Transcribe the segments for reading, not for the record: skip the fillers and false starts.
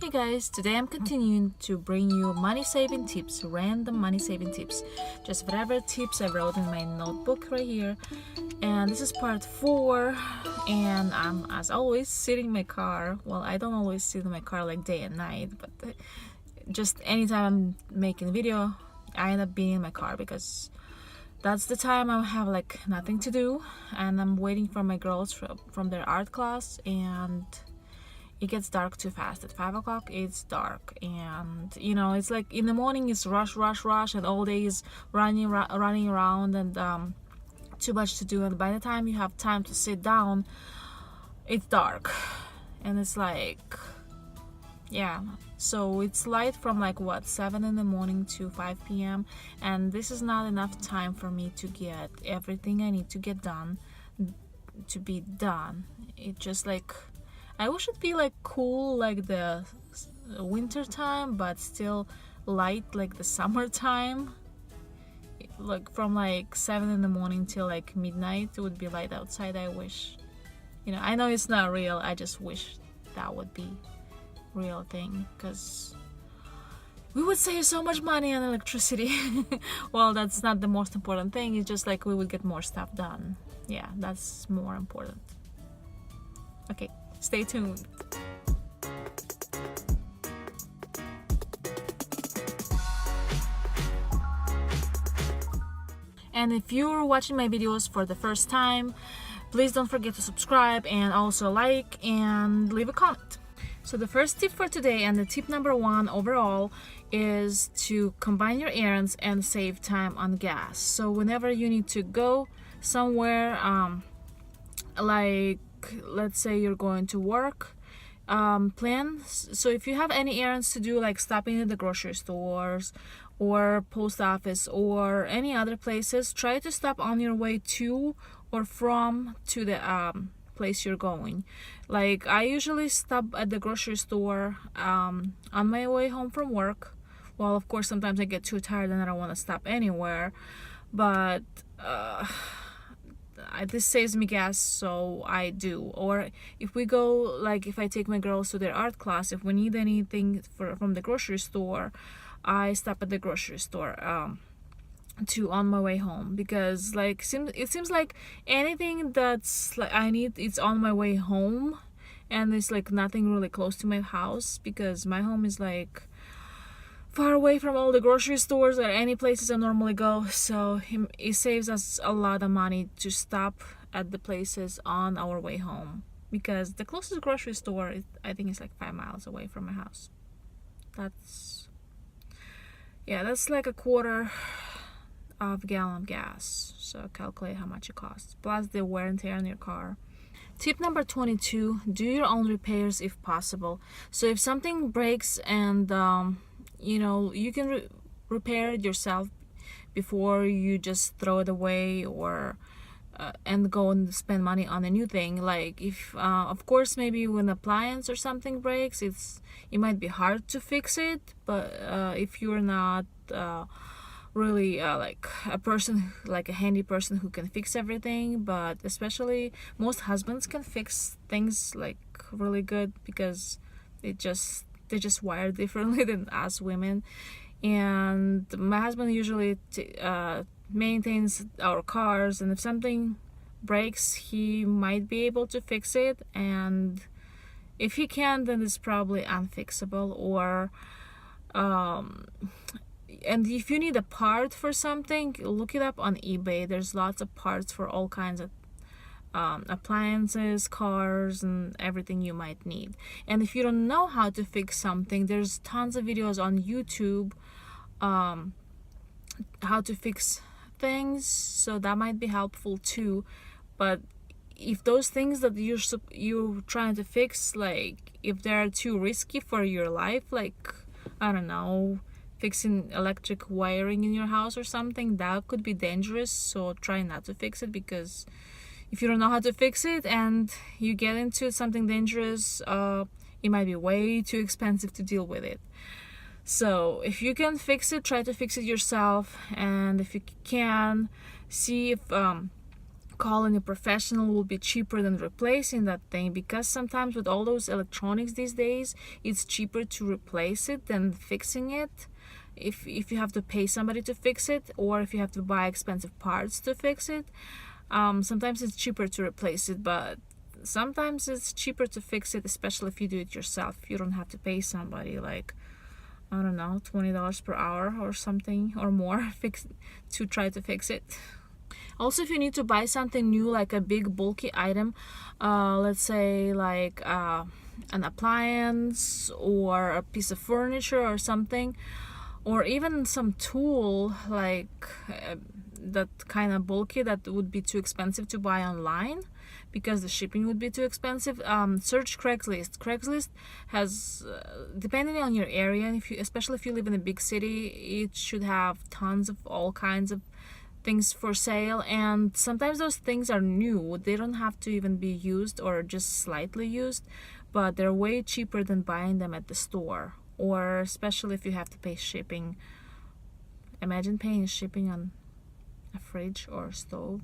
Hey guys, today I'm continuing to bring you money saving tips, random money saving tips. Just whatever tips I wrote in my notebook right here. And this is part 4. And I'm, as always, sitting in my car. Well, I don't always sit in my car like day and night, but just anytime I'm making a video, I end up being in my car because that's the time I have like nothing to do. And I'm waiting for my girls from their art class, and it gets dark too fast. At 5 o'clock it's dark, and it's like in the morning it's rush, and all day is running around, and too much to do, and by the time you have time to sit down it's dark. And it's like, yeah, so it's light from like 7 in the morning to 5 p.m. and this is not enough time for me to get everything I need to get done to be done. It just like, I wish it'd be like cool like the winter time, but still light like the summertime. Like from like 7 in the morning till like midnight it would be light outside. I wish, I know it's not real, I just wish that would be real thing, because we would save so much money on electricity. Well, that's not the most important thing, it's just like we would get more stuff done. Yeah, that's more important. Okay, stay tuned. And if you're watching my videos for the first time, please don't forget to subscribe and also like and leave a comment. So the first tip for today, and the tip number 1 overall, is to combine your errands and save time on gas. So whenever you need to go somewhere, like let's say you're going to work, plan. So if you have any errands to do, like stopping at the grocery stores or post office or any other places, try to stop on your way to or from to the place you're going. Like I usually stop at the grocery store on my way home from work. Well, of course sometimes I get too tired and I don't want to stop anywhere, but this saves me gas, so I do. Or if we go, like if I take my girls to their art class, if we need anything from the grocery store, I stop at the grocery store to on my way home, because like it seems like anything that's like I need, it's on my way home, and it's like nothing really close to my house, because my home is like far away from all the grocery stores or any places I normally go. So it saves us a lot of money to stop at the places on our way home, because the closest grocery store I think is like 5 miles away from my house. That's like a quarter of gallon gas. So calculate how much it costs, plus the wear and tear on your car. Tip number 22, do your own repairs if possible. So if something breaks and you can repair it yourself before you just throw it away or and go and spend money on a new thing. Like if of course maybe when an appliance or something breaks, it might be hard to fix it, but if you're not really like a person, like a handy person who can fix everything, but especially most husbands can fix things like really good, because they're just wired differently than us women. And my husband usually maintains our cars, and if something breaks he might be able to fix it, and if he can't, then it's probably unfixable. Or and if you need a part for something, look it up on eBay. There's lots of parts for all kinds of appliances, cars, and everything you might need. And if you don't know how to fix something, there's tons of videos on YouTube how to fix things, so that might be helpful too. But if those things that you're trying to fix, like if they're too risky for your life, like I don't know, fixing electric wiring in your house or something, that could be dangerous. So try not to fix it, because if you don't know how to fix it and you get into something dangerous, it might be way too expensive to deal with it. So if you can fix it, try to fix it yourself. And if you can, see if calling a professional will be cheaper than replacing that thing, because sometimes with all those electronics these days, it's cheaper to replace it than fixing it. If you have to pay somebody to fix it, or if you have to buy expensive parts to fix it, sometimes it's cheaper to replace it, but sometimes it's cheaper to fix it, especially if you do it yourself. You don't have to pay somebody like, I don't know, $20 per hour or something or more to try to fix it. Also, if you need to buy something new, like a big bulky item, let's say like an appliance or a piece of furniture or something, or even some tool like that kind of bulky that would be too expensive to buy online because the shipping would be too expensive, search Craigslist. Craigslist has, depending on your area, and especially if you live in a big city, it should have tons of all kinds of things for sale, and sometimes those things are new. They don't have to even be used or just slightly used, but they're way cheaper than buying them at the store, or especially if you have to pay shipping. Imagine paying shipping on a fridge or stove.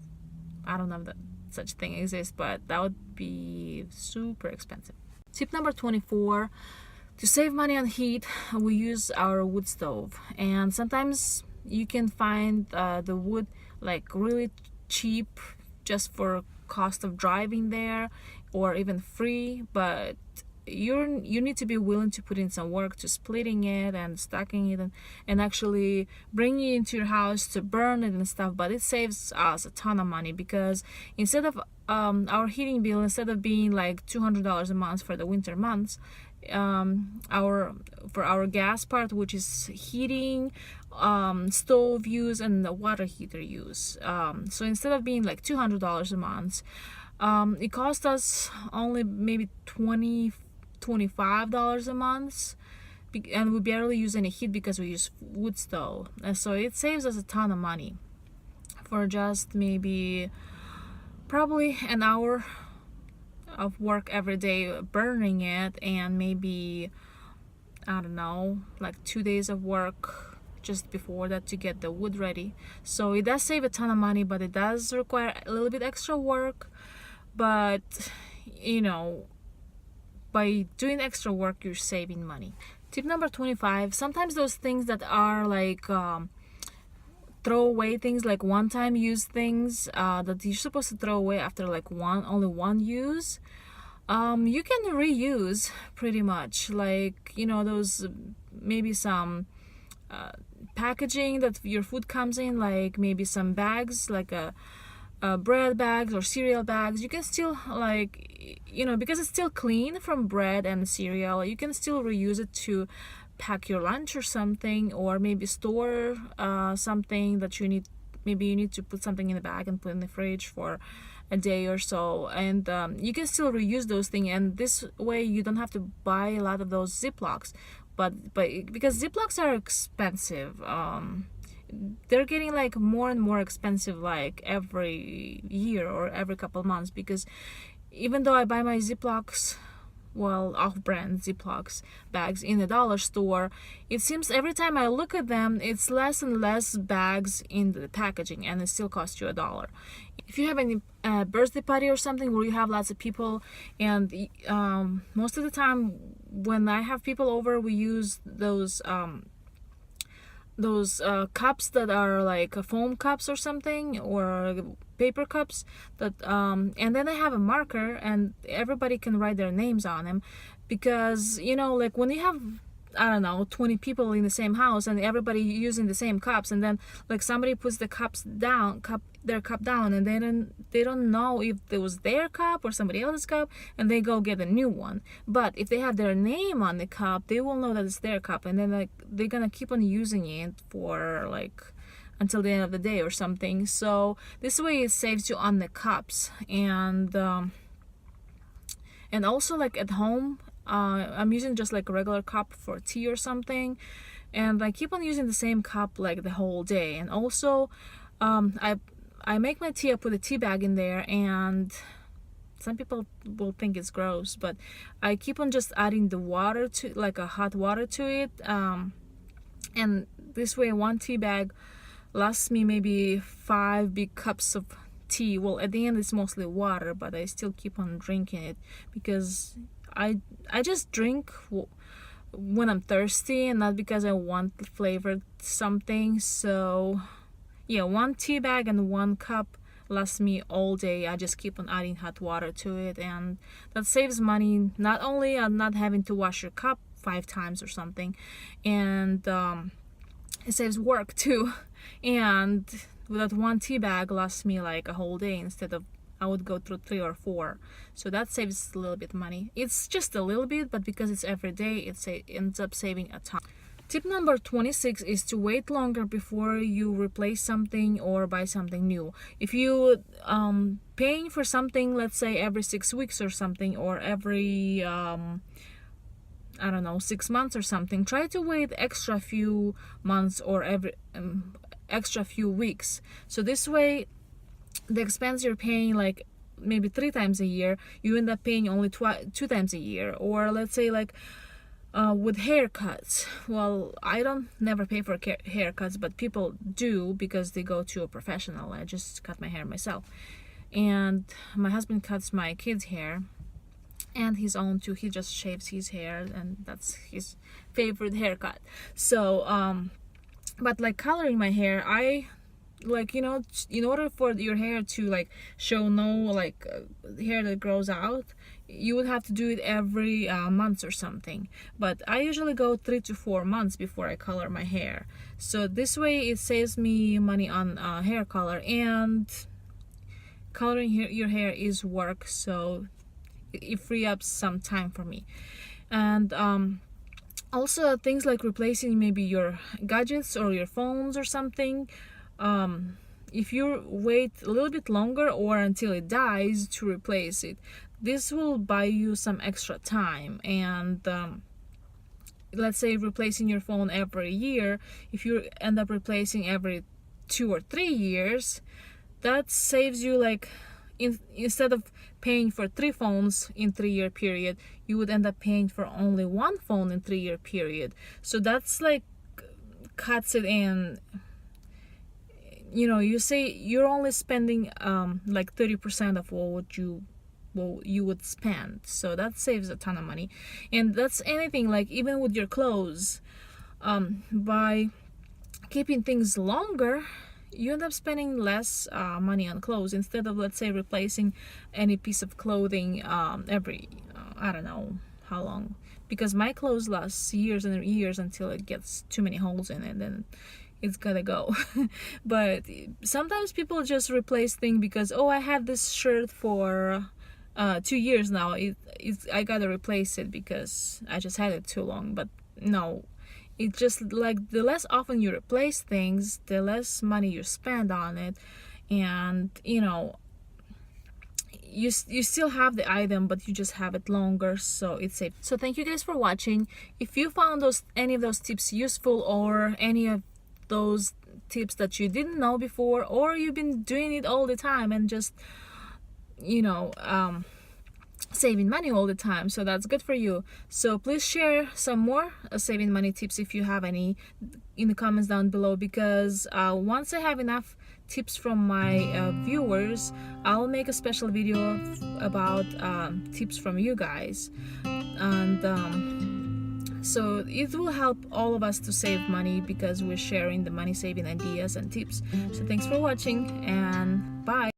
I don't know if that such thing exists, but that would be super expensive. Tip number 24: to save money on heat, we use our wood stove, and sometimes you can find the wood like really cheap just for cost of driving there, or even free, but you need to be willing to put in some work to splitting it and stacking it and actually bringing it into your house to burn it and stuff. But it saves us a ton of money, because instead of our heating bill, instead of being like $200 a month for the winter months, for our gas part, which is heating, stove use, and the water heater use, so instead of being like $200 a month, it cost us only maybe $25 a month, and we barely use any heat because we use wood stove. And so it saves us a ton of money for just maybe probably an hour of work every day burning it, and maybe, I don't know, like 2 days of work just before that to get the wood ready. So it does save a ton of money, but it does require a little bit extra work. But you know, by doing extra work, you're saving money. Tip number 25: sometimes those things that are like throwaway things, like one-time use things that you're supposed to throw away after like only one use, you can reuse pretty much. Like, you know, those maybe some packaging that your food comes in, like maybe some bags, like bread bags or cereal bags. You can still, like, you know, because it's still clean from bread and cereal, you can still reuse it to pack your lunch or something, or maybe store something that you need. Maybe you need to put something in the bag and put in the fridge for a day or so, and you can still reuse those things, and this way you don't have to buy a lot of those Ziplocs. But because Ziplocs are expensive, they're getting like more and more expensive like every year or every couple months, because even though I buy my Ziplocs, well, off-brand Ziplocs bags in the dollar store, it seems every time I look at them, it's less and less bags in the packaging, and it still costs you $1. If you have any birthday party or something where you have lots of people, and most of the time when I have people over, we use those cups that are like foam cups or something, or paper cups that and then I have a marker, and everybody can write their names on them, because, you know, like when you have, I don't know, 20 people in the same house and everybody using the same cups, and then like somebody puts their cup down, and they don't know if it was their cup or somebody else's cup, and they go get a new one. But if they have their name on the cup, they will know that it's their cup, and then like they're gonna keep on using it for like until the end of the day or something. So this way it saves you on the cups. And also, like at home, I'm using just like a regular cup for tea or something, and I keep on using the same cup like the whole day. And also I make my tea, I put a tea bag in there, and some people will think it's gross, but I keep on just adding the water to, like a hot water to it, and this way one tea bag lasts me maybe 5 big cups of tea. Well, at the end it's mostly water, but I still keep on drinking it because I just drink when I'm thirsty and not because I want flavored something. So yeah, one tea bag and one cup lasts me all day. I just keep on adding hot water to it, and that saves money. Not only not having to wash your cup 5 times or something, and it saves work too. And that one tea bag lasts me like a whole day instead of I would go through 3 or 4. So that saves a little bit money. It's just a little bit, but because it's every day, it ends up saving a ton. Tip number 26 is to wait longer before you replace something or buy something new. If you paying for something, let's say every 6 weeks or something, or every I don't know, 6 months or something, try to wait extra few months or every extra few weeks. So this way, the expense you're paying like maybe 3 times a year, you end up paying only 2 times a year. Or let's say like with haircuts, well, I don't never pay for haircuts, but people do because they go to a professional. I just cut my hair myself, and my husband cuts my kids' hair and his own too. He just shaves his hair, and that's his favorite haircut. So but like coloring my hair, I like, you know, in order for your hair to like show no like hair that grows out, you would have to do it every month or something. But I usually go 3 to 4 months before I color my hair. So this way it saves me money on hair color, and coloring your hair is work, so it free up some time for me. And also things like replacing maybe your gadgets or your phones or something, if you wait a little bit longer or until it dies to replace it, this will buy you some extra time. And let's say replacing your phone every year, if you end up replacing every 2 or 3 years, that saves you like instead of paying for 3 phones in 3-year period, you would end up paying for only 1 phone in 3-year period. So that's like cuts it in. You know, you say you're only spending like 30% of what you would spend. So that saves a ton of money. And that's anything, like even with your clothes, by keeping things longer, you end up spending less money on clothes, instead of, let's say, replacing any piece of clothing every I don't know how long, because my clothes last years and years until it gets too many holes in it, and it's gotta go. But sometimes people just replace things because, oh, I had this shirt for 2 years now, I gotta replace it because I just had it too long. But no, it's just like the less often you replace things, the less money you spend on it. And you know, you still have the item, but you just have it longer, so it's safe. So thank you guys for watching. If you found any of those tips useful, or any of those tips that you didn't know before, or you've been doing it all the time and just, you know, saving money all the time, so that's good for you. So please share some more saving money tips if you have any in the comments down below, because once I have enough tips from my viewers, I'll make a special video about tips from you guys. And so it will help all of us to save money, because we're sharing the money saving ideas and tips. So thanks for watching, and bye.